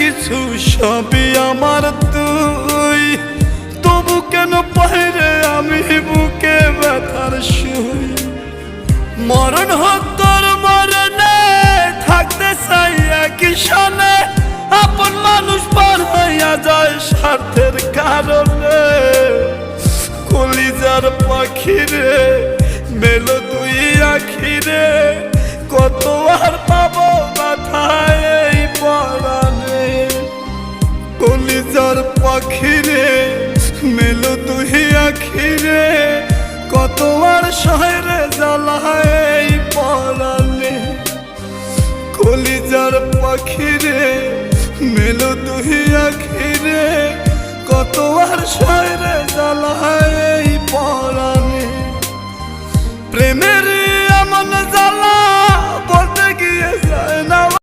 কিছু সবই আমার তুই, তবু কেন পাইরে আমি বুকে ব্যথার শুই। মরণ হোক তোর মরণে থাকতে চাই একই সনে, আপন মানুষ পার হইয়া যায় স্বার্থের কারণে। কলিজার পাখিরে মেলো দুই আখিরে, কত আর পাবো মাথায় এই পরাণে। কলিজার পাখিরে মেলো দুই আখিরে, কত আর শহরে জ্বালায় এই পরাণে। কলিজার পাখিরে মেলো দুই আখিরে, কত আর শহরে জ্বালায় এই পরাণে। প্রেমের এমন জ্বালা বলতে গিয়ে যায় না।